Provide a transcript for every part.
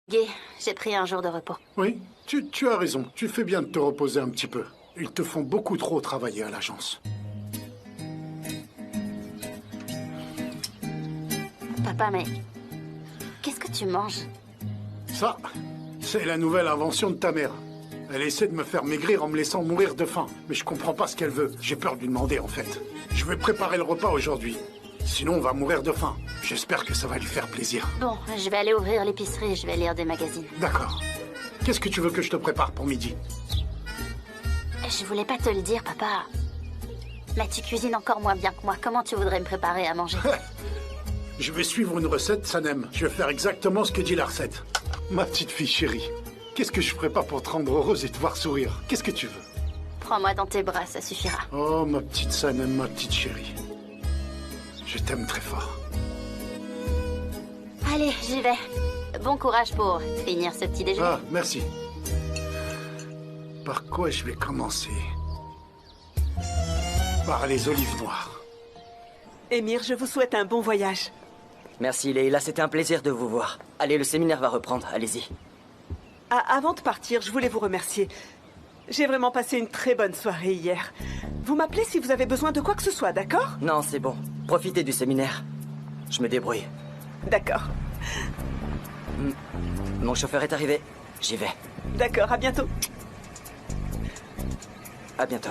Guy, j'ai pris un jour de repos. Oui, tu as raison. Tu fais bien de te reposer un petit peu. Ils te font beaucoup trop travailler à l'agence. Papa, mais qu'est-ce que tu manges? Ça, c'est la nouvelle invention de ta mère. Elle essaie de me faire maigrir en me laissant mourir de faim. Mais je comprends pas ce qu'elle veut. J'ai peur de lui demander, en fait. Je vais préparer le repas aujourd'hui. Sinon, on va mourir de faim. J'espère que ça va lui faire plaisir. Bon, je vais aller ouvrir l'épicerie et je vais lire des magazines. D'accord. Qu'est-ce que tu veux que je te prépare pour midi? Je voulais pas te le dire, papa. Mais tu cuisines encore moins bien que moi. Comment tu voudrais me préparer à manger? Je vais suivre une recette, Sanem. Je vais faire exactement ce que dit la recette. Ma petite fille chérie, qu'est-ce que je ferais pas pour te rendre heureuse et te voir sourire? Qu'est-ce que tu veux? Prends-moi dans tes bras, ça suffira. Oh, ma petite Sanem, ma petite chérie. Je t'aime très fort. Allez, j'y vais. Bon courage pour finir ce petit déjeuner. Ah, merci. Par quoi je vais commencer? Par les olives noires. Émir, je vous souhaite un bon voyage. Merci Leïla, c'était un plaisir de vous voir. Allez, le séminaire va reprendre, allez-y. Avant de partir, je voulais vous remercier. J'ai vraiment passé une très bonne soirée hier. Vous m'appelez si vous avez besoin de quoi que ce soit, d'accord? Non, c'est bon. Profitez du séminaire. Je me débrouille. D'accord. Mon chauffeur est arrivé. J'y vais. D'accord, à bientôt. À bientôt.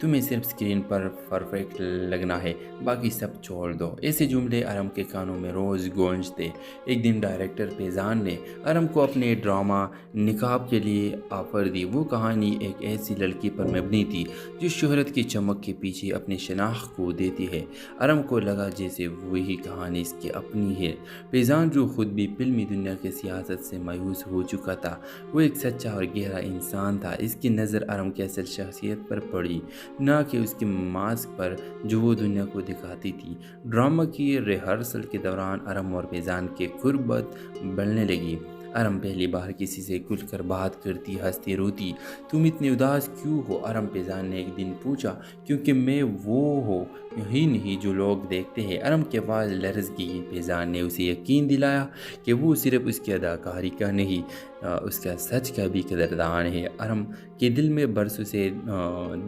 تمہیں صرف screen پر perfect لگنا ہے، باقی سب چھوڑ دو۔ ایسے جملے ارم کے کانوں میں روز گونجتے۔ ایک دن ڈائریکٹر فیضان نے ارم کو اپنے ڈرامہ نقاب کے لیے آفر دی۔ وہ کہانی ایک ایسی لڑکی پر مبنی تھی جو شہرت کی چمک کے پیچھے اپنی شناخت کو دیتی ہے۔ ارم کو لگا جیسے وہی کہانی اس کی اپنی ہے۔ فیضان جو خود بھی فلمی دنیا کے سیاست سے مایوس ہو چکا تھا، وہ ایک سچا اور گہرا انسان تھا۔ اس کی نظر ارم کی اصل شخصیت پر پڑی، نہ کہ اس کے ماسک پر جو وہ دنیا کو دکھاتی تھی۔ ڈرامہ کی ریہرسل کے دوران ارم اور فیضان کی قربت بڑھنے لگی۔ ارم پہلی بار کسی سے کھل کر بات کرتی، ہنستی، روتی۔ تم اتنے اداس کیوں ہو؟ ارم فیضان نے ایک دن پوچھا۔ کیونکہ میں وہ ہوں ہی نہیں جو لوگ دیکھتے ہیں۔ ارم کے آواز لرز گئی۔ فیضان نے اسے یقین دلایا کہ وہ صرف اس کی اداکاری کا نہیں، اس کا سچ کا بھی قدردان ہے۔ ارم کے دل میں برسوں سے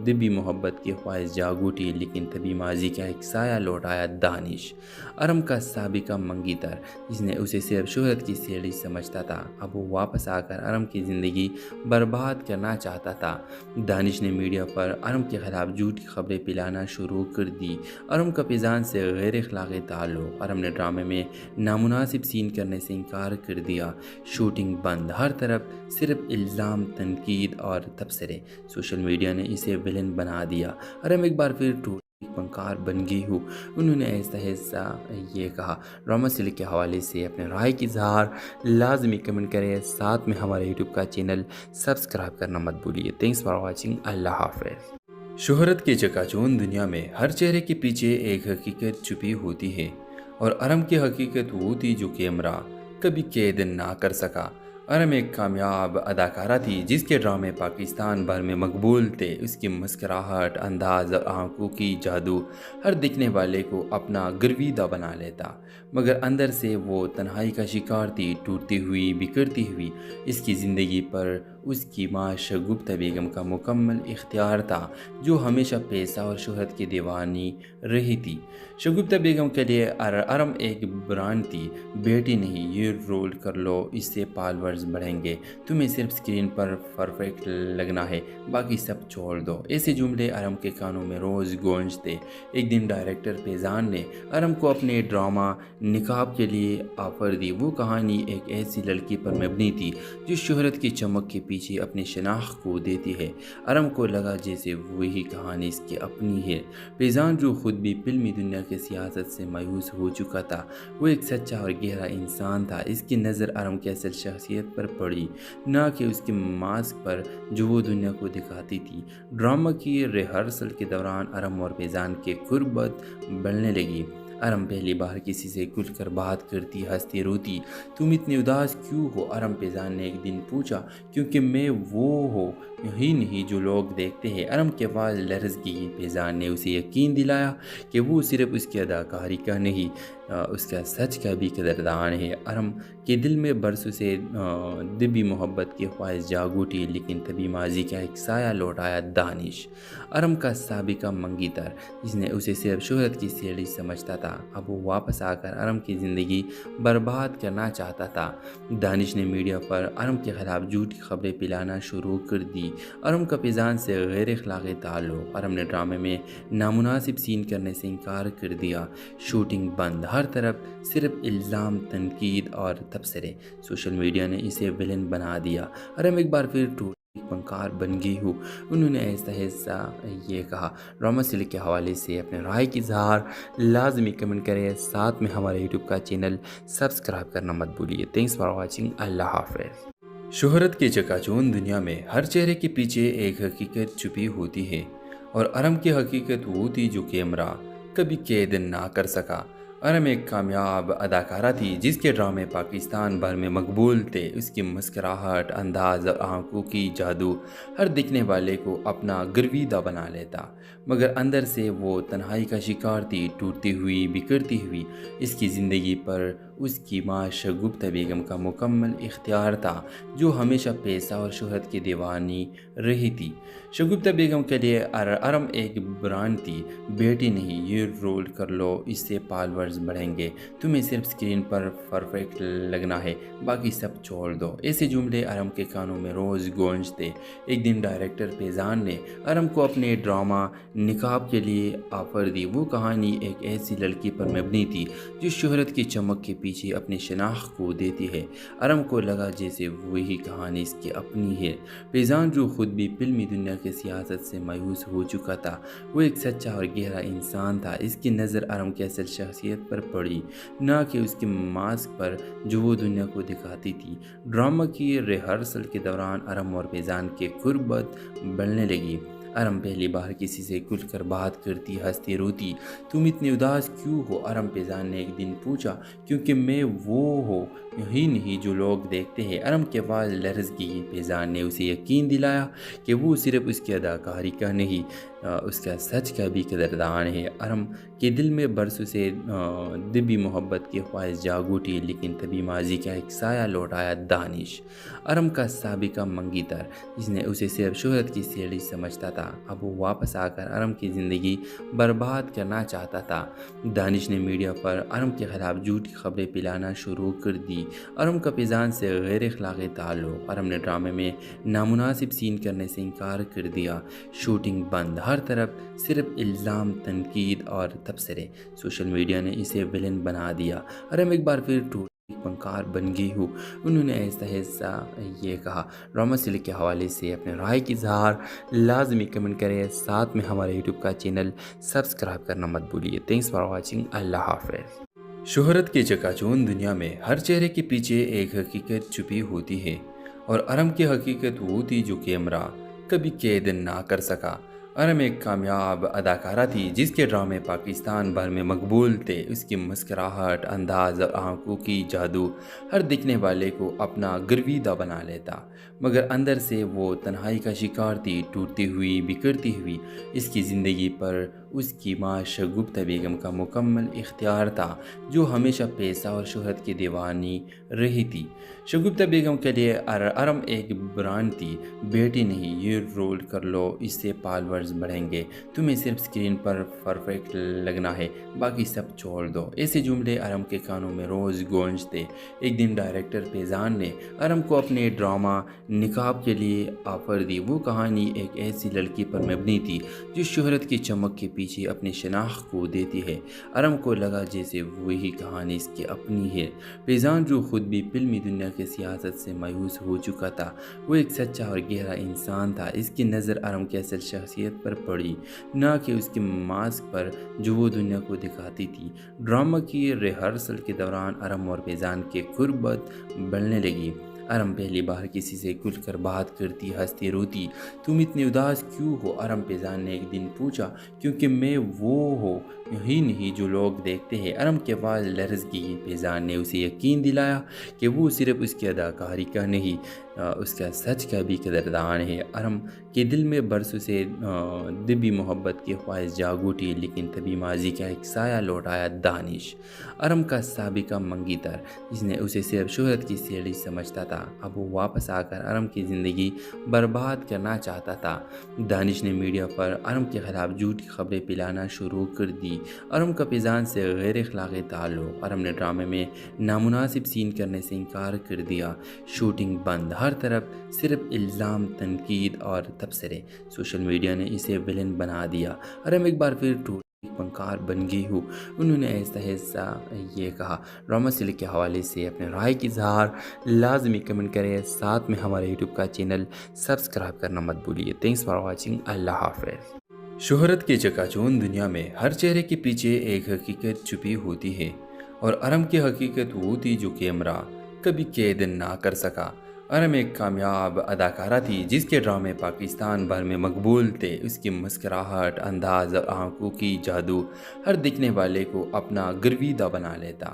دبی محبت کی خواہش جاگ اٹھی، لیکن تبھی ماضی کا ایک سایہ لوٹ آیا۔ دانش، ارم کا سابقہ منگی تر، جس نے اسے صرف شہرت کی سیڑھی سمجھتا تھا، اب وہ واپس آ کر ارم کی زندگی برباد کرنا چاہتا تھا۔ دانش نے میڈیا پر ارم کے خلاف جھوٹی خبریں پھیلانا شروع کر دی۔ ارم کا فیضان سے غیر اخلاقی تعلق۔ ارم نے ڈرامے میں نامناسب سین کرنے سے انکار کر دیا۔ شوٹنگ بند، ہر طرف صرف الزام، تنقید اور تبصرے۔ سوشل میڈیا نے اسے ویلن بنا دیا۔ ارم ایک بار پھر ٹوٹ فنکار بن گئی ہو۔ انہوں نے ایسا یہ کہا۔ ڈرامہ سلک کے حوالے سے اپنے رائے کی اظہار لازمی کمنٹ کریں، ساتھ میں ہمارے یوٹیوب کا چینل سبسکرائب کرنا مت بھولیے۔ Thanks for watching. اللہ حافظ۔ شہرت کے چکا چوند دنیا میں ہر چہرے کے پیچھے ایک حقیقت چھپی ہوتی ہے، اور ارم کی حقیقت وہ تھی جو کیمرہ کبھی قید نہ کر سکا۔ ارم ایک کامیاب اداکارہ تھی جس کے ڈرامے پاکستان بھر میں مقبول تھے۔ اس کی مسکراہٹ، انداز اور آنکھوں کی جادو ہر دیکھنے والے کو اپنا گرویدہ بنا لیتا، مگر اندر سے وہ تنہائی کا شکار تھی، ٹوٹتی ہوئی، بکھرتی ہوئی۔ اس کی زندگی پر اس کی ماں شگفتہ بیگم کا مکمل اختیار تھا، جو ہمیشہ پیسہ اور شہرت کی دیوانی رہی تھی۔ شگفتہ بیگم کے لیے ارم ایک برانڈ تھی۔ بیٹی نہیں، یہ رول کر لو، اس سے فالورز بڑھیں گے، تمہیں صرف اسکرین پر پرفیکٹ لگنا ہے، باقی سب چھوڑ دو۔ ایسے جملے ارم کے کانوں میں روز گونجتے۔ ایک دن ڈائریکٹر فیضان نے ارم کو اپنے ڈرامہ نقاب کے لیے آفر دی۔ وہ کہانی ایک ایسی لڑکی پر مبنی تھی جو شہرت کی چمک کے پیچھے اپنی شناخت کو دیتی ہے۔ ارم کو لگا جیسے وہی کہانی اس کی اپنی ہے۔ فیضان جو خود بھی فلمی دنیا کے سیاست سے مایوس ہو چکا تھا، وہ ایک سچا اور گہرا انسان تھا۔ اس کی نظر ارم کی اصل شخصیت پر پڑی، نہ کہ اس کے ماسک پر جو وہ دنیا کو دکھاتی تھی۔ ڈرامہ کی ریہرسل کے دوران ارم اور فیضان کی قربت بڑھنے لگی۔ ارم پہلی بار کسی سے کھل کر بات کرتی، ہنستی، روتی۔ تم اتنے اداس کیوں ہو؟ ارم فیضان نے ایک دن پوچھا۔ کیونکہ میں وہ ہوں ہی نہیں جو لوگ دیکھتے ہیں۔ ارم کی آواز لرز گئی۔ فیضان نے اسے یقین دلایا کہ وہ صرف اس کی اداکاری کا نہیں، اس کا سچ کا بھی قدردان ہے۔ ارم کے دل میں برسوں سے دبی محبت کی خواہش جاگ اٹھی، لیکن تبھی ماضی کا ایک سایہ لوٹ آیا۔ دانش، ارم کا سابقہ منگی تر، جس نے اسے صرف شہرت کی سیڑھی سمجھتا تھا، اب وہ واپس آ کر ارم کی زندگی برباد کرنا چاہتا تھا۔ دانش نے میڈیا پر ارم کے خلاف جھوٹی خبریں پھیلانا شروع کر دی۔ ارم کا فیضان سے غیر اخلاقی تعلق۔ ارم نے ڈرامے میں نامناسب سین کرنے سے انکار کر دیا۔ شوٹنگ بند، ہر طرف صرف الزام، تنقید اور تبصرے۔ سوشل میڈیا نے اسے ویلن بنا دیا۔ ارم ایک بار پھر ٹوٹ فنکار بن گئی ہو۔ انہوں نے ایسا یہ کہا۔ ڈرامہ سلک کے حوالے سے اپنے رائے کی اظہار لازمی کمنٹ کریں، ساتھ میں ہمارے یوٹیوب کا چینل سبسکرائب کرنا مت بھولیے۔ Thanks for watching. اللہ حافظ۔ شہرت کے چکا چوند دنیا میں ہر چہرے کے پیچھے ایک حقیقت چھپی ہوتی ہے، اور ارم کی حقیقت وہ تھی جو کیمرہ کبھی قید نہ کر سکا۔ ارم ایک کامیاب اداکارہ تھی جس کے ڈرامے پاکستان بھر میں مقبول تھے۔ اس کی مسکراہٹ، انداز اور آنکھوں کی جادو ہر دیکھنے والے کو اپنا گرویدہ بنا لیتا، مگر اندر سے وہ تنہائی کا شکار تھی، ٹوٹتی ہوئی، بکھرتی ہوئی۔ اس کی زندگی پر اس کی ماں شگفتہ بیگم کا مکمل اختیار تھا، جو ہمیشہ پیسہ اور شہرت کی دیوانی رہی تھی۔ شگفتہ بیگم کے لیے ارم ایک برانڈ تھی۔ بیٹی نہیں، یہ رول کر لو، اس سے فالورز فالورز بڑھیں گے، تمہیں صرف اسکرین پر پرفیکٹ لگنا ہے، باقی سب چھوڑ دو۔ ایسے جملے ارم کے کانوں میں روز گونجتے۔ ایک دن ڈائریکٹر فیضان نے ارم کو اپنے ڈرامہ نقاب کے لیے آفر دی۔ وہ کہانی ایک ایسی لڑکی پر مبنی تھی جو شہرت کی چمک کے پیچھے اپنی شناخت کو دیتی ہے۔ ارم کو لگا جیسے وہی کہانی اس کی اپنی ہے۔ فیضان جو خود بھی فلمی دنیا کے سیاست سے مایوس ہو چکا تھا، وہ ایک سچا اور گہرا انسان تھا۔ اس کی نظر ارم کی اصل شخصیت پر پڑی، نہ کہ اس کے ماسک پر جو وہ دنیا کو دکھاتی تھی۔ ڈرامہ کی ریہرسل کے دوران ارم اور فیضان کی قربت بڑھنے لگی۔ ارم پہلی بار کسی سے کھل کر بات کرتی، ہنستی، روتی۔ تم اتنی اداس کیوں ہو؟ ارم فیضان نے ایک دن پوچھا۔ کیونکہ میں وہ ہوں ہی نہیں جو لوگ دیکھتے ہیں۔ ارم کے آواز لرز گئی۔ فیضان نے اسے یقین دلایا کہ وہ صرف اس کی اداکاری کا نہیں، اس کا سچ کا بھی قدردان ہے۔ ارم کے دل میں برسوں سے دبی محبت کی خواہش جاگ اٹھی، لیکن تبھی ماضی کا ایک سایہ لوٹ آیا، دانش، ارم کا سابقہ منگی تر، جس نے اسے صرف شہرت کی سیڑھی سمجھتا تھا۔ اب وہ واپس آ کر ارم کی زندگی برباد کرنا چاہتا تھا۔ دانش نے میڈیا پر ارم کے خلاف جھوٹی خبریں پھیلانا شروع کر دی۔ ارم کا فیضان سے غیر اخلاقی تعلق۔ ارم نے ڈرامے میں نامناسب سین کرنے سے انکار کر دیا۔ شوٹنگ بند، ہر طرف صرف الزام، تنقید اور تبصرے۔ سوشل میڈیا نے اسے ویلن بنا دیا۔ ارم ایک بار پھر فنکار بن گئی ہوں، انہوں نے ایسا یہ کہا۔ ڈرامہ سلک کے حوالے سے اپنے رائے کی اظہار لازمی کمنٹ کریں، ساتھ میں ہمارے یوٹیوب کا چینل سبسکرائب کرنا مت بھولیے۔ تھینکس فار واچنگ، اللہ حافظ۔ شہرت کے چکا چوند دنیا میں ہر چہرے کے پیچھے ایک حقیقت چھپی ہوتی ہے، اور ارم کی حقیقت وہ تھی جو کیمرہ کبھی قید نہ کر سکا۔ ارم ایک کامیاب اداکارہ تھی جس کے ڈرامے پاکستان بھر میں مقبول تھے۔ اس کی مسکراہٹ، انداز اور آنکھوں کی جادو ہر دیکھنے والے کو اپنا گرویدہ بنا لیتا، مگر اندر سے وہ تنہائی کا شکار تھی، ٹوٹتی ہوئی، بکھرتی ہوئی۔ اس کی زندگی پر اس کی ماں شگفتہ بیگم کا مکمل اختیار تھا، جو ہمیشہ پیسہ اور شہرت کی دیوانی رہی تھی۔ شگفتہ بیگم کے لیے ارم ایک برانڈ تھی۔ بیٹی نہیں، یہ رول کر لو، اس سے فالورز بڑھیں گے، تمہیں صرف اسکرین پر پرفیکٹ لگنا ہے، باقی سب چھوڑ دو۔ ایسے جملے ارم کے کانوں میں روز گونجتے۔ ایک دن ڈائریکٹر فیضان نے ارم کو اپنے ڈرامہ نقاب کے لیے آفر دی۔ وہ کہانی ایک ایسی لڑکی پر مبنی تھی جو شہرت کی چمک کے پیچھے اپنی شناخت کو دیتی ہے۔ ارم کو لگا جیسے وہی کہانی اس کی اپنی ہے۔ فیضان جو خود بھی فلمی دنیا کے سیاست سے مایوس ہو چکا تھا، وہ ایک سچا اور گہرا انسان تھا۔ اس کی نظر ارم کی اصل شخصیت پر پڑی، نہ کہ اس کے ماسک پر جو وہ دنیا کو دکھاتی تھی۔ ڈرامہ کی ریہرسل کے دوران ارم اور فیضان کی قربت بڑھنے لگی۔ ارم پہلی بار کسی سے کھل کر بات کرتی، ہنستی، روتی۔ تم اتنی اداس کیوں ہو؟ ارم فیضان نے ایک دن پوچھا۔ کیونکہ میں وہ ہوں ہی نہیں جو لوگ دیکھتے ہیں۔ ارم کی آواز لرز گئی۔ فیضان نے اسے یقین دلایا کہ وہ صرف اس کی اداکاری کا نہیں، اس کا سچ کا بھی قدردان ہے۔ ارم کے دل میں برسوں سے دبی محبت کی خواہش جاگ اٹھی، لیکن تبھی ماضی کا ایک سایہ لوٹ آیا، دانش، ارم کا سابقہ منگی تر، جس نے اسے صرف شہرت کی سیڑھی سمجھتا تھا۔ اب وہ واپس آ کر ارم کی زندگی برباد کرنا چاہتا تھا۔ دانش نے میڈیا پر ارم کے خلاف جھوٹی خبریں پھیلانا شروع کر دی۔ ارم کا فیضان سے غیر اخلاقی تعلق۔ ارم نے ڈرامے میں نامناسب سین کرنے سے انکار کر دیا۔ شوٹنگ بند، ہر طرف صرف الزام، تنقید اور تبصرے۔ سوشل میڈیا نے اسے ویلن بنا دیا۔ ارم ایک بار پھر فنکار بن گئی ہوں، انہوں نے ایسا یہ کہا۔ ڈرامہ سلک کے حوالے سے اپنے رائے کی اظہار لازمی کمنٹ کریں، ساتھ میں ہمارے یوٹیوب کا چینل سبسکرائب کرنا مت بھولیے۔ تھینکس فار واچنگ، اللہ حافظ۔ شہرت کے چکا چوند دنیا میں ہر چہرے کے پیچھے ایک حقیقت چھپی ہوتی ہے، اور ارم کی حقیقت وہ تھی جو کیمرہ کبھی قید نہ کر سکا۔ ارم ایک کامیاب اداکارہ تھی جس کے ڈرامے پاکستان بھر میں مقبول تھے۔ اس کی مسکراہٹ، انداز اور آنکھوں کی جادو ہر دیکھنے والے کو اپنا گرویدہ بنا لیتا،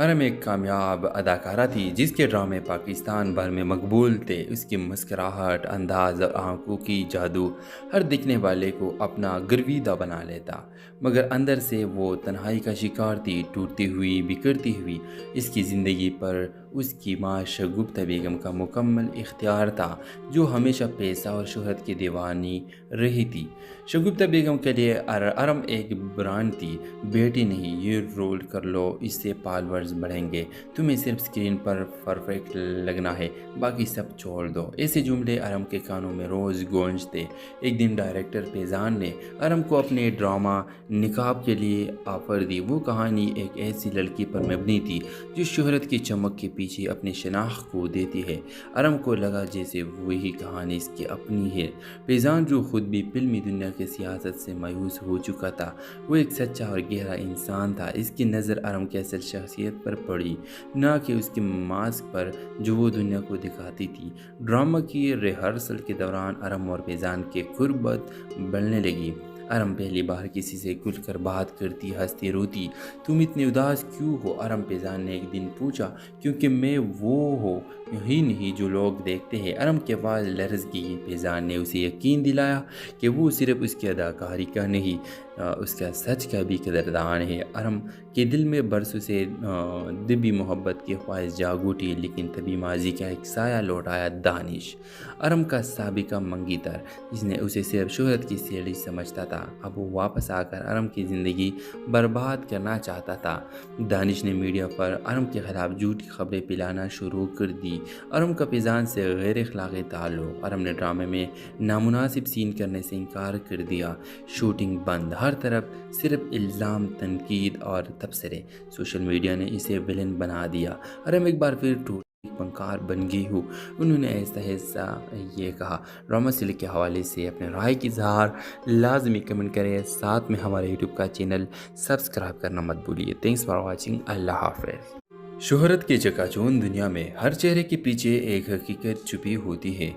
ارم ایک کامیاب اداکارہ تھی جس کے ڈرامے پاکستان بھر میں مقبول تھے۔ اس کی مسکراہٹ، انداز اور آنکھوں کی جادو ہر دیکھنے والے کو اپنا گرویدہ بنا لیتا، مگر اندر سے وہ تنہائی کا شکار تھی، ٹوٹتی ہوئی، بکھرتی ہوئی۔ اس کی زندگی پر اس کی ماں شگفتہ بیگم کا مکمل اختیار تھا، جو ہمیشہ پیسہ اور شہرت کی دیوانی رہی تھی۔ شگفتہ بیگم کے لیے ارم ایک برانڈ تھی۔ بیٹی نہیں، یہ رول کر لو، اس سے فالورز بڑھیں گے، تمہیں صرف سکرین پر پرفیکٹ لگنا ہے، باقی سب چھوڑ دو۔ ایسے جملے ارم کے کانوں میں روز گونجتے۔ ایک دن ڈائریکٹر فیضان نے ارم کو اپنے ڈرامہ نقاب کے لیے آفر دی۔ وہ کہانی ایک ایسی لڑکی پر مبنی تھی جو شہرت کی چمک کے پیچھے اپنی شناخت کو دیتی ہے۔ ارم کو لگا جیسے وہی کہانی اس کی اپنی ہے۔ فیضان جو خود بھی فلمی دنیا کی سیاست سے مایوس ہو چکا تھا، وہ ایک سچا اور گہرا انسان تھا۔ اس کی نظر ارم کی اصل شخصیت پر پڑی، نہ کہ اس کے ماسک پر جو وہ دنیا کو دکھاتی تھی۔ ڈرامہ کی ریہرسل کے دوران ارم اور فیضان کی قربت بڑھنے لگی۔ ارم پہلی بار کسی سے کھل کر بات کرتی، ہنستی، روتی۔ تم اتنے اداس کیوں ہو؟ ارم فیضان نے ایک دن پوچھا۔ کیونکہ میں وہ ہوں ہی نہیں جو لوگ دیکھتے ہیں۔ ارم کے آواز لرز گئی۔ فیضان نے اسے یقین دلایا کہ وہ صرف اس کی اداکاری کا نہیں، اس کا سچ کا بھی قدردان ہے۔ ارم کے دل میں برسوں سے دبی محبت کی خواہش جاگ اٹھی، لیکن تبھی ماضی کا ایک سایہ لوٹ آیا۔ دانش، ارم کا سابقہ منگیتر، جس نے اسے صرف شہرت کی سیڑھی سمجھتا تھا، اب وہ واپس آ کر ارم کی زندگی برباد کرنا چاہتا تھا۔ دانش نے میڈیا پر ارم کے خلاف جھوٹی خبریں پھیلانا شروع کر دی۔ ارم کا فیضان سے غیر اخلاقی تعلق۔ ارم نے ڈرامے میں نامناسب سین کرنے سے انکار کر دیا۔ شوٹنگ بند، ہر طرف صرف الزام، تنقید اور تبصرے۔ سوشل میڈیا نے اسے ویلن بنا دیا۔ ارم ایک بار پھر فنکار بن گئی ہوں، انہوں نے ایسا یہ کہا۔ ڈرامہ سیریل کے حوالے سے اپنے رائے کی اظہار لازمی کمنٹ کریں، ساتھ میں ہمارے یوٹیوب کا چینل سبسکرائب کرنا مت بھولیے۔ تھینکس فار واچنگ، اللہ حافظ۔ شہرت کے چکا چوند دنیا میں ہر چہرے کے پیچھے ایک حقیقت چھپی ہوتی ہے،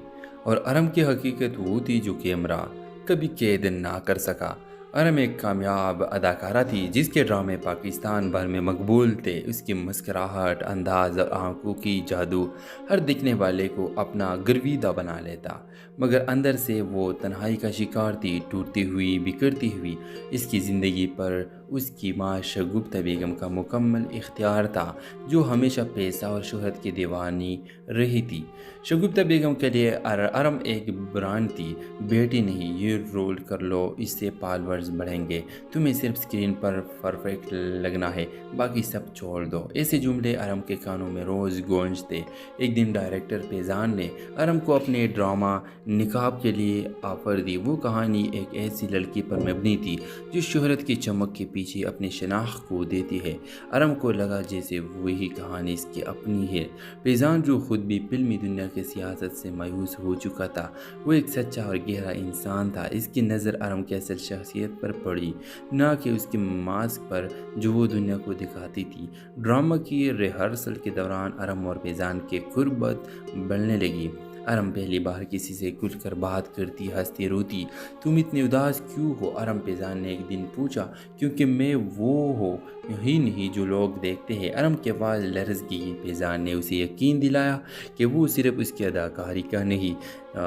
اور ارم کی حقیقت وہ تھی جو کیمرہ کبھی قید نہ کر سکا۔ ارم ایک کامیاب اداکارہ تھی جس کے ڈرامے پاکستان بھر میں مقبول تھے۔ اس کی مسکراہٹ، انداز اور آنکھوں کی جادو ہر دیکھنے والے کو اپنا گرویدہ بنا لیتا، مگر اندر سے وہ تنہائی کا شکار تھی، ٹوٹتی ہوئی، بکھرتی ہوئی۔ اس کی زندگی پر اس کی ماں شگفتہ بیگم کا مکمل اختیار تھا، جو ہمیشہ پیسہ اور شہرت کی دیوانی رہی تھی۔ شگفتہ بیگم کے لیے ارم ایک برانڈ تھی۔ بیٹی نہیں، یہ رول کر لو، اس سے فالورز بڑھیں گے، تمہیں صرف سکرین پر پرفیکٹ لگنا ہے، باقی سب چھوڑ دو۔ ایسے جملے ارم کے کانوں میں روز گونجتے۔ ایک دن ڈائریکٹر فیضان نے ارم کو اپنے ڈرامہ نقاب کے لیے آفر دی۔ وہ کہانی ایک ایسی لڑکی پر مبنی تھی جو شہرت کی چمک کے پیچھے اپنی شناخت کو دیتی ہے۔ ارم کو لگا جیسے وہی کہانی اس کی اپنی ہے۔ فیضان جو خود بھی فلمی دنیا کی سیاست سے مایوس ہو چکا تھا، وہ ایک سچا اور گہرا انسان تھا۔ اس کی نظر ارم کی اصل شخصیت پر پڑی، نہ کہ اس کے ماسک پر جو وہ دنیا کو دکھاتی تھی۔ ڈرامہ کی ریہرسل کے دوران ارم اور فیضان کی قربت بڑھنے لگی۔ ارم پہلی بار کسی سے کھل کر بات کرتی، ہنستی، روتی۔ تم اتنے اداس کیوں ہو؟ ارم فیضان نے ایک دن پوچھا۔ کیونکہ میں وہ ہوں ہی نہیں جو لوگ دیکھتے ہیں۔ ارم کی آواز لرز گئی۔ فیضان نے اسے یقین دلایا کہ وہ صرف اس کی اداکاری کا نہیں،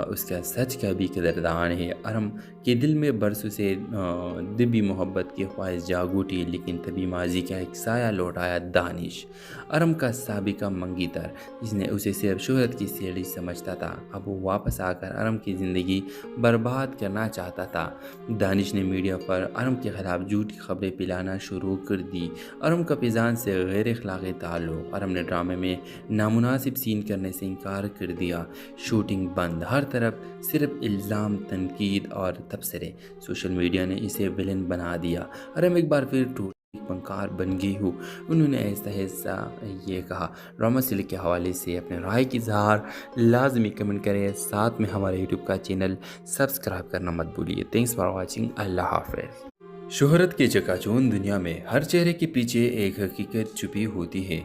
اس کا سچ کا بھی قدردان ہے۔ ارم کے دل میں برسوں سے دبی محبت کی خواہش جاگ اٹھی، لیکن تبھی ماضی کا ایک سایہ لوٹ آیا۔ دانش، ارم کا سابقہ منگیتر، جس نے اسے صرف شہرت کی سیڑھی سمجھتا تھا، اب وہ واپس آ کر ارم کی زندگی برباد کرنا چاہتا تھا۔ دانش نے میڈیا پر ارم کے خلاف جھوٹی خبریں پھیلانا شروع کر دی۔ ارم کا فیضان سے غیر اخلاقی تعلق۔ ارم نے ڈرامے میں نامناسب سین کرنے سے انکار کر دیا۔ شوٹنگ بند، ہر طرف صرف الزام، تنقید اور تبصرے۔ سوشل میڈیا نے اسے ویلن بنا دیا۔ ارم ایک بار پھر فنکار بن گئی ہوں، انہوں نے ایسا یہ کہا۔ ڈرامہ سیریل کے حوالے سے اپنے رائے کی اظہار لازمی کمنٹ کریں، ساتھ میں ہمارے یوٹیوب کا چینل سبسکرائب کرنا مت بھولیے۔ تھینکس فار واچنگ، اللہ حافظ۔ شہرت کے چکا چوند دنیا میں ہر چہرے کے پیچھے ایک حقیقت چھپی ہوتی ہے،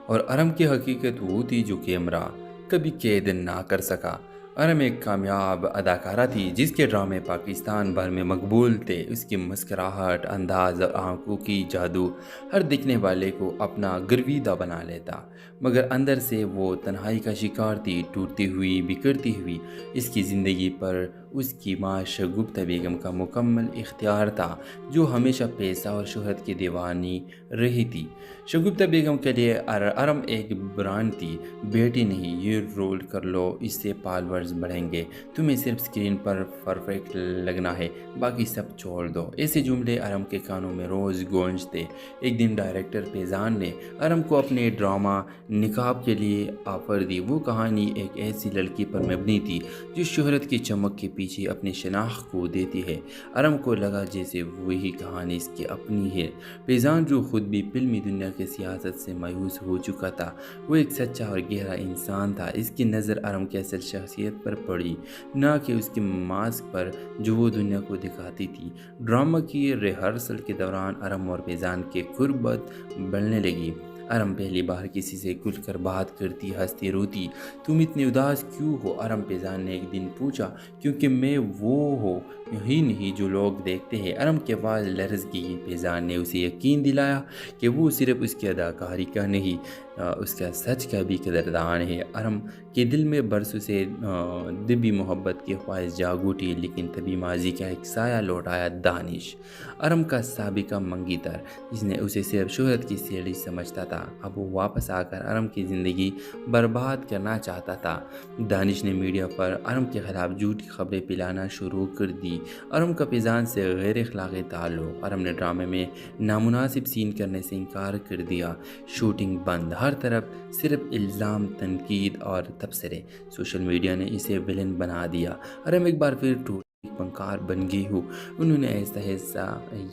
اور ارم کی حقیقت وہ تھی جو کیمرہ کبھی قید نہ کر سکا۔ ارم ایک کامیاب اداکارہ تھی جس کے ڈرامے پاکستان بھر میں مقبول تھے۔ اس کی مسکراہٹ، انداز اور آنکھوں کی جادو ہر دیکھنے والے کو اپنا گرویدہ بنا لیتا، مگر اندر سے وہ تنہائی کا شکار تھی، ٹوٹتی ہوئی، بکھرتی ہوئی۔ اس کی زندگی پر اس کی ماں شگفتہ بیگم کا مکمل اختیار تھا، جو ہمیشہ پیسہ اور شہرت کی دیوانی رہی تھی۔ شگفتہ بیگم کے لیے ارم ایک برانڈ تھی۔ بیٹی نہیں، یہ رول کر لو، اس سے فالورز بڑھیں گے، تمہیں صرف سکرین پر پرفیکٹ لگنا ہے، باقی سب چھوڑ دو۔ ایسے جملے ارم کے کانوں میں روز گونجتے۔ ایک دن ڈائریکٹر فیضان نے ارم کو اپنے ڈرامہ نقاب کے لیے آفر دی۔ وہ کہانی ایک ایسی لڑکی پر مبنی تھی جو شہرت کی چمک کے پیچھے اپنی شناخت کو دیتی ہے۔ ارم کو لگا جیسے وہی کہانی اس کی اپنی ہے۔ فیضان جو خود بھی فلمی دنیا کی سیاست سے مایوس ہو چکا تھا، وہ ایک سچا اور گہرا انسان تھا۔ اس کی نظر ارم کی اصل شخصیت پر پڑی، نہ کہ اس کے ماسک پر جو وہ دنیا کو دکھاتی تھی۔ ڈرامہ کی ریہرسل کے دوران ارم اور فیضان کی قربت بڑھنے لگی۔ ارم پہلی بار کسی سے کھل کر بات کرتی، ہنستی، روتی۔ تم اتنی اداس کیوں ہو؟ ارم فیضان نے ایک دن پوچھا۔ کیونکہ میں وہ ہوں ہی نہیں جو لوگ دیکھتے ہیں۔ ارم کے آواز لرز گئی۔ فیضان نے اسے یقین دلایا کہ وہ صرف اس کی اداکاری کا نہیں، اس کا سچ کا بھی قدردان ہے۔ ارم کے دل میں برسوں سے دبی محبت کی خواہش جاگ اٹھی، لیکن تبھی ماضی کا ایک سایہ لوٹ آیا۔ دانش، ارم کا سابقہ منگی تر، جس نے اسے صرف شہرت کی سیڑھی سمجھتا تھا، اب وہ واپس آ کر ارم کی زندگی برباد کرنا چاہتا تھا۔ دانش نے میڈیا پر ارم کے خلاف جھوٹی خبریں پھیلانا شروع کر دی۔ ارم کا فیضان سے غیر اخلاقی تعلق۔ ارم نے ڈرامے میں نامناسب سین کرنے سے انکار کر دیا۔ شوٹنگ بند، ہر طرف صرف الزام، تنقید اور تبصرے۔ سوشل میڈیا نے اسے ویلن بنا دیا۔ ارم ایک بار پھر فنکار بن گئی ہو، انہوں نے ایسا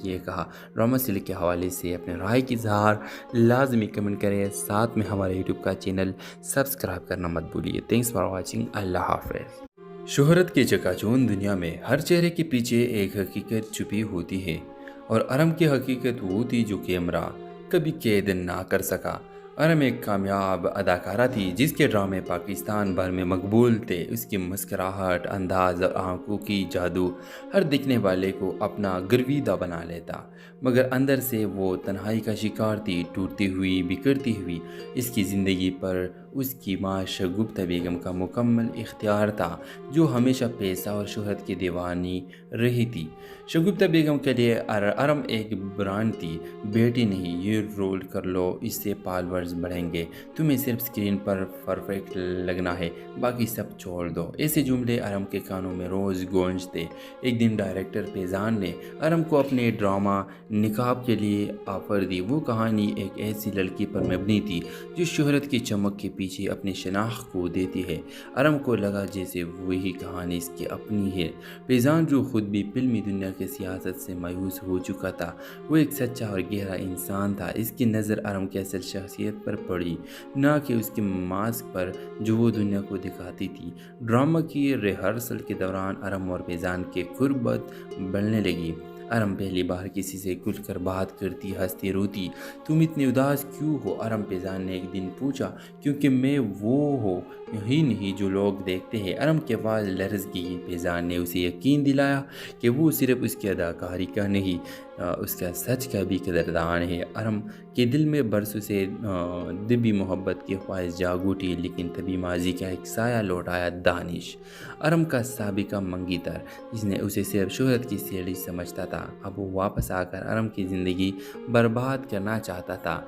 یہ کہا۔ ڈرامہ سلک کے حوالے سے اپنے رائے کی اظہار لازمی کمنٹ کریں، ساتھ میں ہمارے یوٹیوب کا چینل سبسکرائب کرنا مت بھولیے۔ Thanks for watching. اللہ حافظ۔ شہرت کے چکا چوند دنیا میں ہر چہرے کے پیچھے ایک حقیقت چھپی ہوتی ہے، اور ارم کی حقیقت وہ تھی جو کیمرہ کبھی قید نہ کر سکا۔ ارم ایک کامیاب اداکارہ تھی جس کے ڈرامے پاکستان بھر میں مقبول تھے۔ اس کی مسکراہٹ، انداز اور آنکھوں کی جادو ہر دیکھنے والے کو اپنا گرویدہ بنا لیتا، مگر اندر سے وہ تنہائی کا شکار تھی، ٹوٹتی ہوئی، بکھرتی ہوئی۔ اس کی زندگی پر اس کی ماں شگفتہ بیگم کا مکمل اختیار تھا، جو ہمیشہ پیسہ اور شہرت کی دیوانی رہی تھی۔ شگفتہ بیگم کے لیے ارم ایک برانڈ تھی۔ بیٹی نہیں، یہ رول کر لو، اس سے فالورز بڑھیں گے، تمہیں صرف سکرین پر پرفیکٹ لگنا ہے، باقی سب چھوڑ دو۔ ایسے جملے ارم کے کانوں میں روز گونجتے۔ ایک دن ڈائریکٹر فیضان نے ارم کو اپنے ڈرامہ نقاب کے لیے آفر دی۔ وہ کہانی ایک ایسی لڑکی پر مبنی تھی جو شہرت کی چمک کے پیچھے اپنی شناخت کو دیتی ہے۔ ارم کو لگا جیسے وہی کہانی اس کی اپنی ہے۔ فیضان جو خود بھی فلمی دنیا کی سیاست سے مایوس ہو چکا تھا، وہ ایک سچا اور گہرا انسان تھا۔ اس کی نظر ارم کی اصل شخصیت پر پڑی، نہ کہ اس کے ماسک پر جو وہ دنیا کو دکھاتی تھی۔ ڈرامہ کی ریہرسل کے دوران ارم اور فیضان کی قربت بڑھنے لگی۔ ارم پہلی بار کسی سے کھل کر بات کرتی، ہنستی، روتی۔ تم اتنی اداس کیوں ہو؟ ارم فیضان نے ایک دن پوچھا۔ کیونکہ میں وہ ہوں ہی نہیں جو لوگ دیکھتے ہیں۔ ارم کی آواز لرز گئی۔ فیضان نے اسے یقین دلایا کہ وہ صرف اس کی اداکاری کا نہیں، اس کا سچ کا بھی قدردان ہے۔ ارم کے دل میں برسوں سے دبی محبت کی خواہش جاگ اٹھی، لیکن تبھی ماضی کا ایک سایہ لوٹ آیا۔ دانش، ارم کا سابقہ منگی تر، جس نے اسے صرف شہرت کی سیڑھی سمجھتا تھا، اب وہ واپس آ کر ارم کی زندگی برباد کرنا چاہتا تھا۔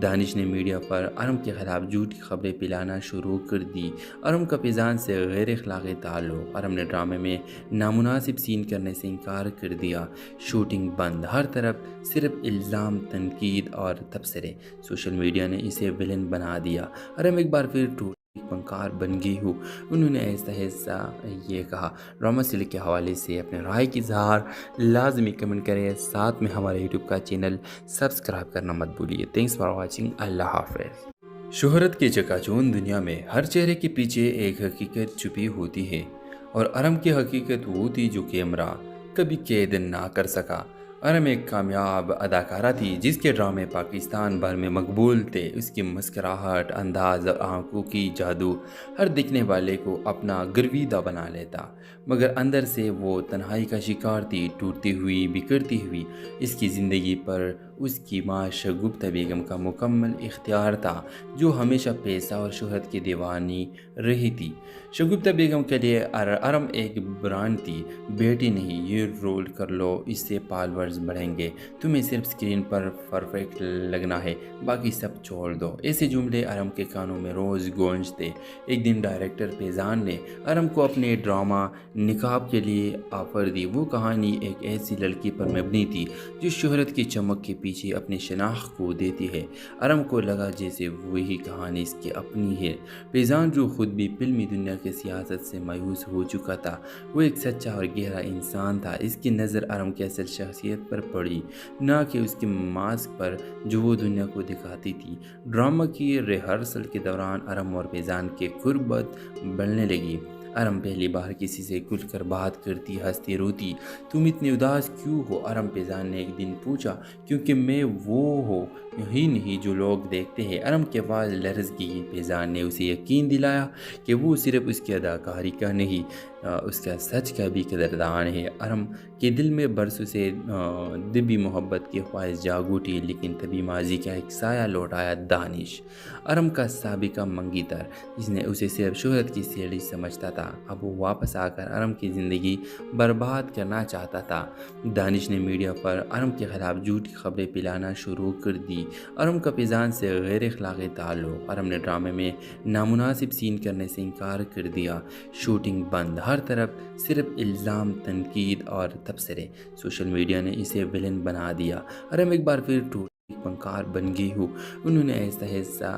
دانش نے میڈیا پر ارم کے خلاف جھوٹی خبریں پھیلانا شروع کر دی۔ ارم کا فیضان سے غیر اخلاقی تعلق۔ ارم نے ڈرامے میں نامناسب سین کرنے سے انکار کر دیا۔ شوٹنگ بند، ہر طرف صرف الزام، تنقید اور تبصرے۔ سوشل میڈیا نے اسے ویلن بنا دیا۔ ارم ایک بار پھر فنکار بن گئی ہو، انہوں نے ایسا یہ کہا۔ ڈرامہ سلک کے حوالے سے اپنے رائے کی اظہار لازمی کمنٹ کریں، ساتھ میں ہمارے یوٹیوب کا چینل سبسکرائب کرنا مت بھولیے۔ Thanks for watching. اللہ حافظ۔ شہرت کے چکا چوند دنیا میں ہر چہرے کے پیچھے ایک حقیقت چھپی ہوتی ہے، اور ارم کی حقیقت وہ تھی جو کیمرہ کبھی قید نہ کر سکا۔ ارم ایک کامیاب اداکارہ تھی جس کے ڈرامے پاکستان بھر میں مقبول تھے۔ اس کی مسکراہٹ، انداز اور آنکھوں کی جادو ہر دیکھنے والے کو اپنا گرویدہ بنا لیتا، مگر اندر سے وہ تنہائی کا شکار تھی، ٹوٹتی ہوئی، بکھرتی ہوئی۔ اس کی زندگی پر اس کی ماں شگفتہ بیگم کا مکمل اختیار تھا، جو ہمیشہ پیسہ اور شہرت کی دیوانی رہی تھی۔ شگفتہ بیگم کے لیے ارم ایک برانڈ تھی۔ بیٹی نہیں، یہ رول کر لو، اس سے فالورز بڑھیں گے، تمہیں صرف اسکرین پر پرفیکٹ لگنا ہے، باقی سب چھوڑ دو۔ ایسے جملے ارم کے کانوں میں روز گونجتے۔ ایک دن ڈائریکٹر فیضان نے ارم کو اپنے ڈرامہ نقاب کے لیے آفر دی۔ وہ کہانی ایک ایسی لڑکی پر مبنی تھی جو شہرت کی چمک کے پیچھے اپنی شناخت کو دیتی ہے۔ ارم کو لگا جیسے وہی کہانی اس کی اپنی ہے۔ فیضان جو خود بھی فلمی دنیا کی سیاست سے مایوس ہو چکا تھا، وہ ایک سچا اور گہرا انسان تھا۔ اس کی نظر ارم کی اصل شخصیت پر پڑی، نہ کہ اس کے ماسک پر جو وہ دنیا کو دکھاتی تھی۔ ڈرامہ کی ریہرسل کے دوران ارم اور فیضان کی قربت بڑھنے لگی۔ ارم پہلی بار کسی سے کھل کر بات کرتی، ہنستی، روتی۔ تم اتنے اداس کیوں ہو؟ ارم فیضان نے ایک دن پوچھا۔ کیونکہ میں وہ ہوں ہی نہیں جو لوگ دیکھتے ہیں۔ ارم کے آواز لرز گئی۔ فیضان نے اسے یقین دلایا کہ وہ صرف اس کی اداکاری کا نہیں، اس کا سچ کا بھی قدردان ہے۔ ارم کے دل میں برسوں سے دبی محبت کی خواہش جاگ اٹھی، لیکن تبھی ماضی کا ایک سایہ لوٹ آیا۔ دانش، ارم کا سابقہ منگی تر، جس نے اسے صرف شہرت کی سیڑھی سمجھتا تھا، اب وہ واپس آ کر ارم کی زندگی برباد کرنا چاہتا تھا۔ دانش نے میڈیا پر ارم کے خلاف جھوٹی خبریں پھیلانا شروع کر دی۔ ارم کا فیضان سے غیر اخلاقی تعلق۔ ارم نے ڈرامے میں نامناسب سین کرنے سے انکار کر دیا۔ شوٹنگ بند، ہر طرف صرف الزام، تنقید اور تبصرے۔ سوشل میڈیا نے اسے ویلن بنا دیا۔ ارم ایک بار پھر فنکار بن گئی ہوں، انہوں نے ایسا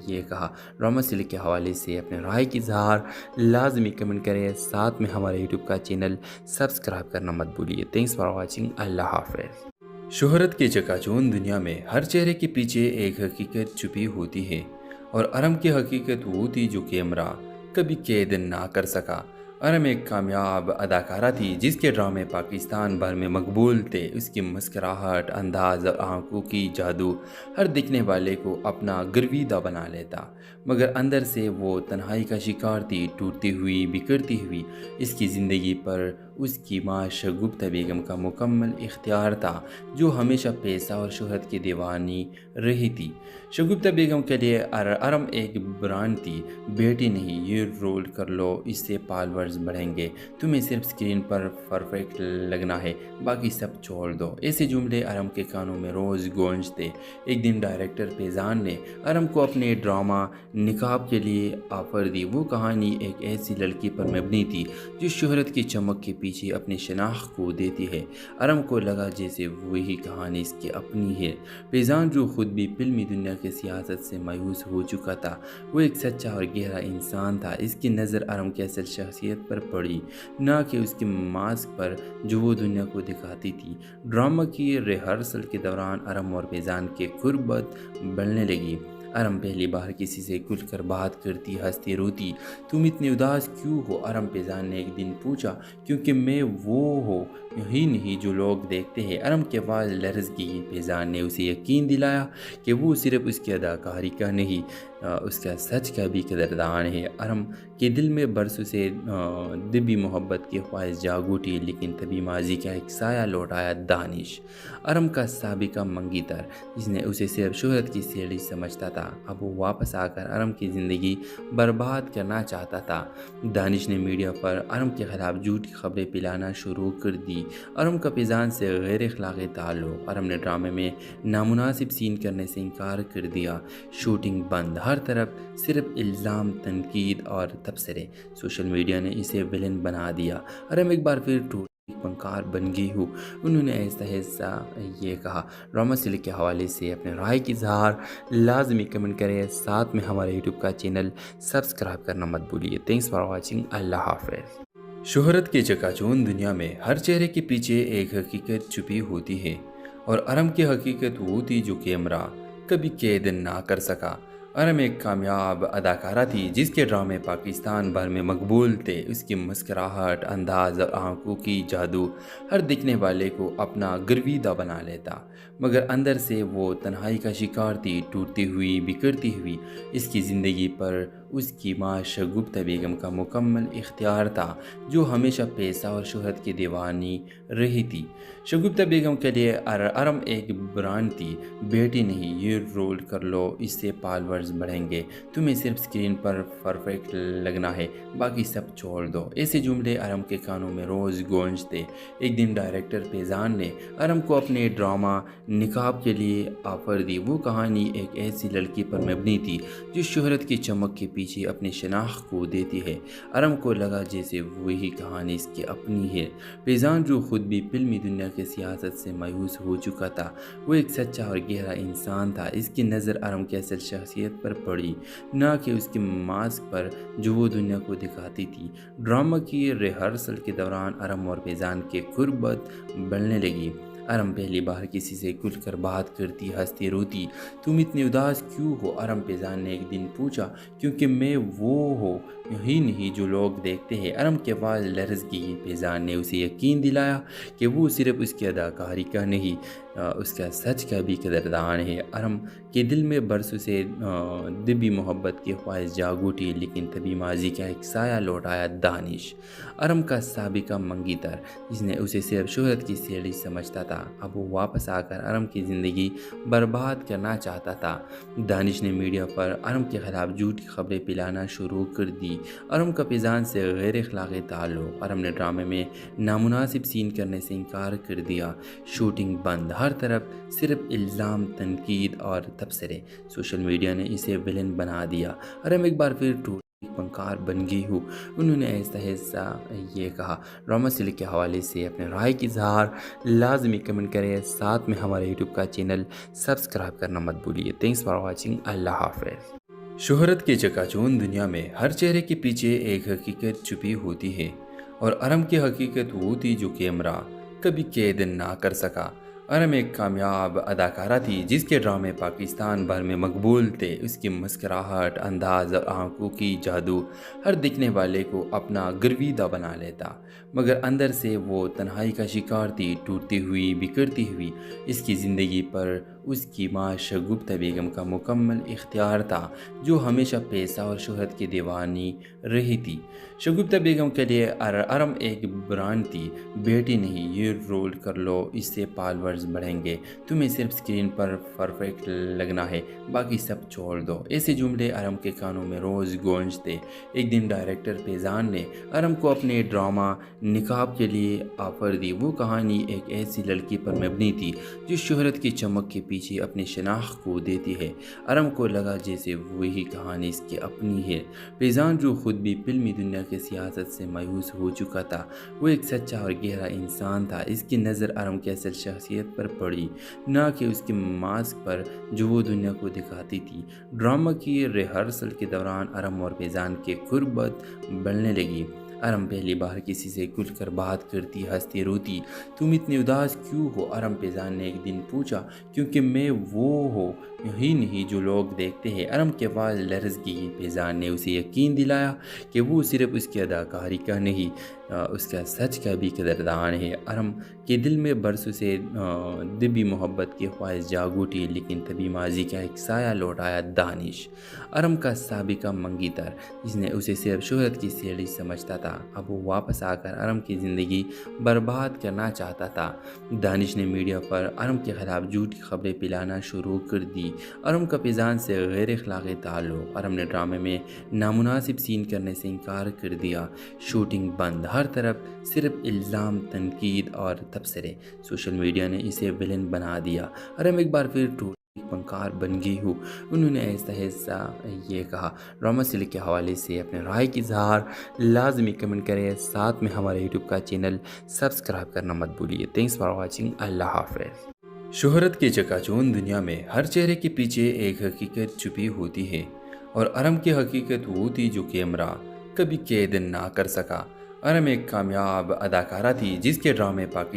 یہ کہا۔ ڈرامہ سلک کے حوالے سے اپنے رائے کی اظہار لازمی کمنٹ کریں، ساتھ میں ہمارے یوٹیوب کا چینل سبسکرائب کرنا مت بھولیے۔ تھینکس فار واچنگ، اللہ حافظ۔ شہرت کے چکا چوند دنیا میں ہر چہرے کے پیچھے ایک حقیقت چھپی ہوتی ہے، اور ارم کی حقیقت وہ تھی جو کیمرہ کبھی قید نہ کر سکا۔ ارم ایک کامیاب اداکارہ تھی جس کے ڈرامے پاکستان بھر میں مقبول تھے۔ اس کی مسکراہٹ، انداز اور آنکھوں کی جادو ہر دیکھنے والے کو اپنا گرویدہ بنا لیتا، مگر اندر سے وہ تنہائی کا شکار تھی، ٹوٹتی ہوئی، بکھرتی ہوئی۔ اس کی زندگی پر اس کی ماں شگفتہ بیگم کا مکمل اختیار تھا، جو ہمیشہ پیسہ اور شہرت کی دیوانی رہی تھی۔ شگفتہ بیگم کے لیے ارم ایک برانڈ تھی۔ بیٹی نہیں، یہ رول کر لو، اس سے فالورز بڑھیں گے، تمہیں صرف اسکرین پر پرفیکٹ لگنا ہے، باقی سب چھوڑ دو۔ ایسے جملے ارم کے کانوں میں روز گونجتے۔ ایک دن ڈائریکٹر فیضان نے ارم کو اپنے ڈرامہ نقاب کے لیے آفر دی۔ وہ کہانی ایک ایسی لڑکی پر مبنی تھی جو شہرت کی چمک کے پیچھے اپنی شناخت کو دیتی ہے۔ ارم کو لگا جیسے وہی کہانی اس کی اپنی ہے۔ فیضان جو خود بھی فلمی دنیا کی سیاست سے مایوس ہو چکا تھا، وہ ایک سچا اور گہرا انسان تھا۔ اس کی نظر ارم کی اصل شخصیت پر پڑی، نہ کہ اس کے ماسک پر جو وہ دنیا کو دکھاتی تھی۔ ڈرامہ کی ریہرسل کے دوران ارم اور فیضان کی قربت بڑھنے لگی۔ ارم پہلی بار کسی سے کھل کر بات کرتی، ہنستی، روتی۔ تم اتنے اداس کیوں ہو؟ ارم فیضان نے ایک دن پوچھا۔ کیونکہ میں وہ ہوں ہی نہیں جو لوگ دیکھتے ہیں۔ ارم کی آواز لرز گئی۔ فیضان نے اسے یقین دلایا کہ وہ صرف اس کی اداکاری کا نہیں، اس کا سچ کا بھی قدردان ہے۔ ارم کے دل میں برسوں سے دبی محبت کی خواہش جاگ اٹھی، لیکن تبھی ماضی کا ایک سایہ لوٹ آیا۔ دانش، ارم کا سابقہ منگی تر، جس نے اسے صرف شہرت کی سیڑھی سمجھتا تھا، اب وہ واپس آ کر ارم کی زندگی برباد کرنا چاہتا تھا۔ دانش نے میڈیا پر ارم کے خلاف جھوٹی خبریں پھیلانا شروع کر دی۔ ارم کا فیضان سے غیر اخلاقی تعلق۔ ارم نے ڈرامے میں نامناسب سین کرنے سے انکار کر دیا۔ شوٹنگ بند، ہر طرف صرف الزام، تنقید اور تبصرے۔ سوشل میڈیا نے اسے ویلن بنا دیا۔ ارم ایک بار پھر فنکار بن گئی ہوں، انہوں نے ایسا یہ کہا۔ ڈرامہ سلک کے حوالے سے اپنے رائے کی اظہار لازمی کمنٹ کریں، ساتھ میں ہمارے یوٹیوب کا چینل سبسکرائب کرنا مت بھولیے۔ تھینکس فار واچنگ، اللہ حافظ۔ شہرت کے چکا چوند دنیا میں ہر چہرے کے پیچھے ایک حقیقت چھپی ہوتی ہے، اور ارم کی حقیقت وہ تھی جو کیمرہ کبھی قید نہ کر سکا۔ ارم ایک کامیاب اداکارہ تھی جس کے ڈرامے پاکستان بھر میں مقبول تھے۔ اس کی مسکراہٹ، انداز اور آنکھوں کی جادو ہر دیکھنے والے کو اپنا گرویدہ بنا لیتا، مگر اندر سے وہ تنہائی کا شکار تھی، ٹوٹتی ہوئی، بکھرتی ہوئی۔ اس کی زندگی پر اس کی ماں شگفتہ بیگم کا مکمل اختیار تھا، جو ہمیشہ پیسہ اور شہرت کی دیوانی رہی تھی۔ شگفتہ بیگم کے لیے ارم ایک برانڈ تھی۔ بیٹی نہیں، یہ رول کر لو، اس سے فالورز بڑھیں گے، تمہیں صرف اسکرین پر پرفیکٹ لگنا ہے، باقی سب چھوڑ دو۔ ایسے جملے ارم کے کانوں میں روز گونجتے۔ ایک دن ڈائریکٹر فیضان نے ارم کو اپنے ڈرامہ نقاب کے لیے آفر دی۔ وہ کہانی ایک ایسی لڑکی پر مبنی تھی جو شہرت کی چمک کے پیچھے اپنی شناخت کو دیتی ہے۔ ارم کو لگا جیسے وہی کہانی اس کی اپنی ہے۔ فیضان جو خود بھی فلمی دنیا کی سیاست سے مایوس ہو چکا تھا، وہ ایک سچا اور گہرا انسان تھا۔ اس کی نظر ارم کی اصل شخصیت پر پڑی، نہ کہ اس کے ماسک پر جو وہ دنیا کو دکھاتی تھی۔ ڈرامہ کی ریہرسل کے دوران ارم اور فیضان کی قربت بڑھنے لگی۔ ارم پہلی بار کسی سے کھل کر بات کرتی، ہنستی، روتی۔ تم اتنی اداس کیوں ہو؟ ارم فیضان نے ایک دن پوچھا۔ کیونکہ میں وہ ہوں ہی نہیں جو لوگ دیکھتے ہیں۔ ارم کے آواز لرز گئی۔ فیضان نے اسے یقین دلایا کہ وہ صرف اس کی اداکاری کا نہیں، اس کا سچ کا بھی قدردان ہے۔ ارم کے دل میں برسوں سے دبی محبت کی خواہش جاگ اٹھی، لیکن تبھی ماضی کا ایک سایہ لوٹ آیا۔ دانش، ارم کا سابقہ منگی تر، جس نے اسے صرف شہرت کی سیڑھی سمجھتا تھا، اب وہ واپس آ کر ارم کی زندگی برباد کرنا چاہتا تھا۔ دانش نے میڈیا پر ارم کے خلاف جھوٹی خبریں پھیلانا شروع کر دی۔ ارم کا فیضان سے غیر اخلاقی تعلق۔ ارم نے ڈرامے میں نامناسب سین کرنے سے انکار کر دیا۔ شوٹنگ بند، ہر طرف صرف الزام، تنقید اور تبصرے۔ سوشل میڈیا نے اسے ویلن بنا دیا۔ ارم ایک بار پھر فنکار بن گئی ہوں، انہوں نے آہستہ آہستہ یہ کہا۔ ڈرامہ سلک کے حوالے سے اپنے رائے کی اظہار لازمی کمنٹ کریں، ساتھ میں ہمارے یوٹیوب کا چینل سبسکرائب کرنا مت بھولیے۔ تھینکس فار واچنگ، اللہ حافظ۔ شہرت کے چکا چوند دنیا میں ہر چہرے کے پیچھے ایک حقیقت چھپی ہوتی ہے، اور ارم کی حقیقت وہ تھی جو کیمرہ کبھی قید نہ کر سکا۔ ارم ایک کامیاب اداکارہ تھی جس کے ڈرامے پاکستان بھر میں مقبول تھے۔ اس کی مسکراہٹ، انداز اور آنکھوں کی جادو ہر دیکھنے والے کو اپنا گرویدہ بنا لیتا، مگر اندر سے وہ تنہائی کا شکار تھی، ٹوٹتی ہوئی، بکھرتی ہوئی۔ اس کی زندگی پر اس کی ماں شگفتہ بیگم کا مکمل اختیار تھا، جو ہمیشہ پیسہ اور شہرت کی دیوانی رہی تھی۔ شگفتہ بیگم کے لیے ارم ایک برانڈ تھی۔ بیٹی نہیں، یہ رول کر لو، اس سے فالورز بڑھیں گے، تمہیں صرف اسکرین پر پرفیکٹ لگنا ہے، باقی سب چھوڑ دو۔ ایسے جملے ارم کے کانوں میں روز گونجتے۔ ایک دن ڈائریکٹر فیضان نے ارم کو اپنے ڈرامہ نقاب کے لیے آفر دی۔ وہ کہانی ایک ایسی لڑکی پر مبنی تھی جو شہرت کی چمک کے پیچھے اپنی شناخت کو دیتی ہے۔ ارم کو لگا جیسے وہی کہانی اس کی اپنی ہے۔ فیضان جو خود بھی فلمی دنیا کی سیاست سے مایوس ہو چکا تھا، وہ ایک سچا اور گہرا انسان تھا۔ اس کی نظر ارم کی اصل شخصیت پر پڑی، نہ کہ اس کے ماسک پر جو وہ دنیا کو دکھاتی تھی۔ ڈرامہ کی ریہرسل کے دوران ارم اور فیضان کی قربت بڑھنے لگی۔ ارم پہلی بار کسی سے کھل کر بات کرتی، ہنستی، روتی۔ تم اتنی اداس کیوں ہو؟ ارم فیضان نے ایک دن پوچھا۔ کیونکہ میں وہ ہوں ہی نہیں جو لوگ دیکھتے ہیں۔ ارم کی آواز لرز گئی۔ فیضان نے اسے یقین دلایا کہ وہ صرف اس کی اداکاری کا نہیں، اس کا سچ کا بھی قدردان ہے۔ ارم کے دل میں برسوں سے دبی محبت کی خواہش جاگ اٹھی، لیکن تبھی ماضی کا ایک سایہ لوٹ آیا۔ دانش، ارم کا سابقہ منگی تر، جس نے اسے صرف شہرت کی سیڑھی سمجھتا تھا، اب وہ واپس آ کر ارم کی زندگی برباد کرنا چاہتا تھا۔ دانش نے میڈیا پر ارم کے خلاف جھوٹی خبریں پھیلانا شروع کر دی۔ ارم کا فیضان سے غیر اخلاقی تعلق۔ ارم نے ڈرامے میں نامناسب سین کرنے سے انکار کر دیا۔ شوٹنگ بند، ہر طرف صرف الزام، تنقید اور تبصرے۔ سوشل میڈیا نے اسے ویلن بنا دیا۔ ارم ایک بار پھر فنکار بن گئی ہوں، انہوں نے آہستہ آہستہ یہ کہا۔ ڈرامہ سلک کے حوالے سے اپنے رائے کی اظہار لازمی کمنٹ کریں، ساتھ میں ہمارے یوٹیوب کا چینل سبسکرائب کرنا مت بھولیے۔ تھینکس فار واچنگ، اللہ حافظ۔ شہرت کے چکا چوند دنیا میں ہر چہرے کے پیچھے ایک حقیقت چھپی ہوتی ہے، اور ارم کی حقیقت وہ تھی جو کیمرہ کبھی قید نہ کر سکا۔ ارم ایک کامیاب اداکارہ تھی جس کے ڈرامے پاکستان